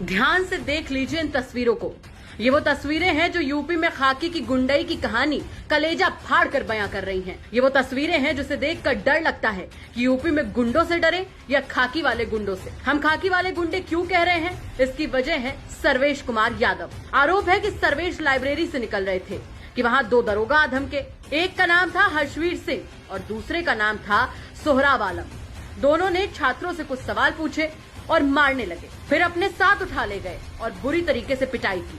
ध्यान से देख लीजिए इन तस्वीरों को। ये वो तस्वीरें हैं जो यूपी में खाकी की गुंडई की कहानी कलेजा फाड़ कर बयां कर रही हैं। ये वो तस्वीरें हैं जिसे देखकर डर लगता है कि यूपी में गुंडों से डरे या खाकी वाले गुंडों से। हम खाकी वाले गुंडे क्यों कह रहे हैं, इसकी वजह है सर्वेश कुमार यादव। आरोप है कि सर्वेश लाइब्रेरी से निकल रहे थे कि वहाँ 2 दरोगा धमके। एक का नाम था हर्षवीर सिंह और दूसरे का नाम था सोहराब आलम। दोनों ने छात्रों से कुछ सवाल पूछे और मारने लगे, फिर अपने साथ उठा ले गए और बुरी तरीके से पिटाई की।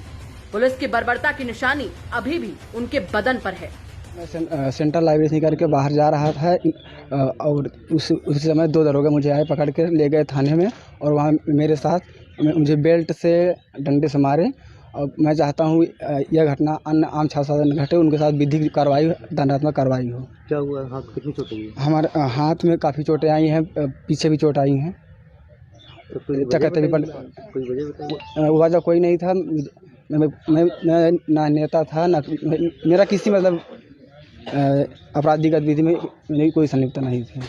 पुलिस की बर्बरता की निशानी अभी भी उनके बदन पर है। मैं सेंट्रल लाइब्रेरी से करके बाहर जा रहा था और उस समय 2 दरोगा मुझे आए, पकड़ के ले गए थाने में और वहाँ मेरे साथ मुझे बेल्ट से डंडे से मारे। और मैं चाहता हूँ यह घटना अन्य आम छात्र न घटे, उनके साथ विधिक कार्रवाई, दंडात्मक कार्रवाई हो। क्या हुआ? हाथ कितनी चोट आई? हमारे हाथ में काफ़ी चोटें आई हैं, पीछे भी चोट आई हैं। वजह कोई नहीं था। मैं ना नेता था, ना मेरा किसी मतलब आपराधिक गतिविधि में मेरी कोई संलिप्तता नहीं थी।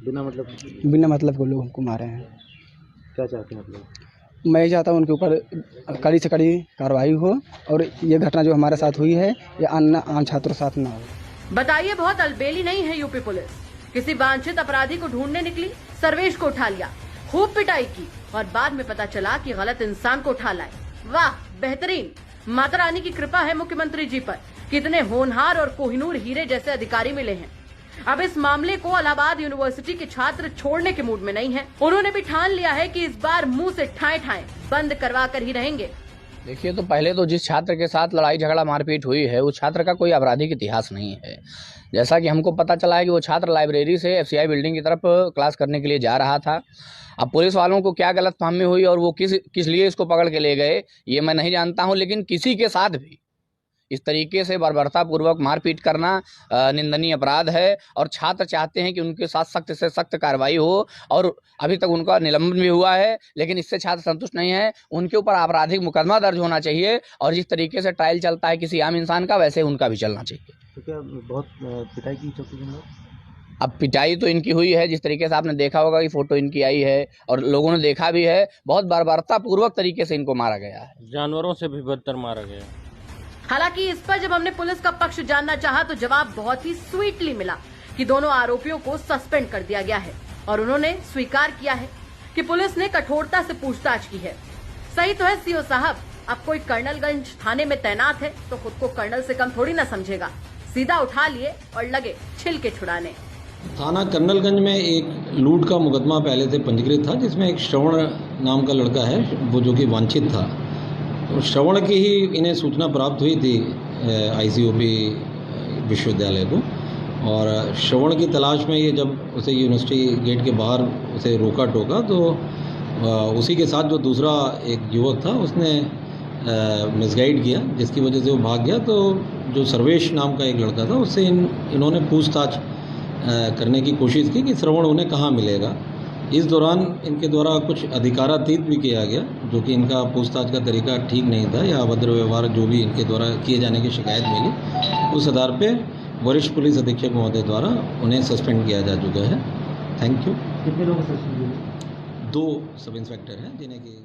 बिना मतलब को लोगों को मारे हैं। क्या चाहते हैं आप लोग? मैं ये चाहता हूँ उनके ऊपर कड़ी से कड़ी कार्रवाई हो और ये घटना जो हमारे साथ हुई है ये अन्य आम छात्रों के साथ ना हो। बताइए, बहुत अलबेली नहीं है यूपी पुलिस। किसी वांछित अपराधी को ढूंढने निकली, सर्वेश को उठा लिया, खूब पिटाई की और बाद में पता चला कि गलत इंसान को उठा लाए। वाह, बेहतरीन। माता रानी की कृपा है मुख्यमंत्री जी पर। कितने होनहार और कोहिनूर हीरे जैसे अधिकारी मिले हैं। अब इस मामले को इलाहाबाद यूनिवर्सिटी के छात्र छोड़ने के मूड में नहीं है। उन्होंने भी ठान लिया है कि इस बार मुंह से ठाए ठाए बंद करवा कर ही रहेंगे। देखिए, तो पहले तो जिस छात्र के साथ लड़ाई झगड़ा मारपीट हुई है उस छात्र का कोई आपराधिक इतिहास नहीं है। जैसा कि हमको पता चला है कि वो छात्र लाइब्रेरी से FCI बिल्डिंग की तरफ क्लास करने के लिए जा रहा था। अब पुलिस वालों को क्या गलतफहमी हुई और वो किस लिए इसको पकड़ के ले गए ये मैं नहीं जानता हूँ, लेकिन किसी के साथ भी इस तरीके से बर्बरतापूर्वक मारपीट करना निंदनीय अपराध है और छात्र चाहते हैं कि उनके साथ सख्त से सख्त कार्रवाई हो। और अभी तक उनका निलंबन भी हुआ है, लेकिन इससे छात्र संतुष्ट नहीं है। उनके ऊपर आपराधिक मुकदमा दर्ज होना चाहिए और जिस तरीके से ट्रायल चलता है किसी आम इंसान का, वैसे उनका भी चलना चाहिए। तो क्या बहुत पिटाई की चौकी? अब पिटाई तो इनकी हुई है, जिस तरीके से आपने देखा होगा कि फोटो इनकी आई है और लोगों ने देखा भी है। बहुत बर्बरतापूर्वक तरीके से इनको मारा गया है, जानवरों से भी बदतर मारा गया। हालांकि इस पर जब हमने पुलिस का पक्ष जानना चाहा तो जवाब बहुत ही स्वीटली मिला कि दोनों आरोपियों को सस्पेंड कर दिया गया है और उन्होंने स्वीकार किया है कि पुलिस ने कठोरता से पूछताछ की है। सही तो है CO साहब, अब कोई कर्नलगंज थाने में तैनात है तो खुद को कर्नल से कम थोड़ी ना समझेगा। सीधा उठा लिए और लगे छिलके छुड़ाने। थाना कर्नलगंज में एक लूट का मुकदमा पहले से पंजीकृत था, जिसमें एक श्रवण नाम का लड़का है वो जो कि वांछित था। तो श्रवण की ही इन्हें सूचना प्राप्त हुई थी ICOP विश्वविद्यालय को, और श्रवण की तलाश में ये जब उसे यूनिवर्सिटी गेट के बाहर उसे रोका टोका तो उसी के साथ जो दूसरा एक युवक था उसने मिसगाइड किया, जिसकी वजह से वो भाग गया। तो जो सर्वेश नाम का एक लड़का था उससे इन्होंने पूछताछ करने की कोशिश की कि श्रवण उन्हें कहाँ मिलेगा। इस दौरान इनके द्वारा कुछ अधिकारातीत भी किया गया, जो कि इनका पूछताछ का तरीका ठीक नहीं था या अभद्र व्यवहार जो भी इनके द्वारा किए जाने की शिकायत मिली, उस आधार पे वरिष्ठ पुलिस अधीक्षक महोदय द्वारा उन्हें सस्पेंड किया जा चुका है। Thank you. कितने लोग सस्पेंड हुए? 2 सब इंस्पेक्टर हैं जिन्हें कि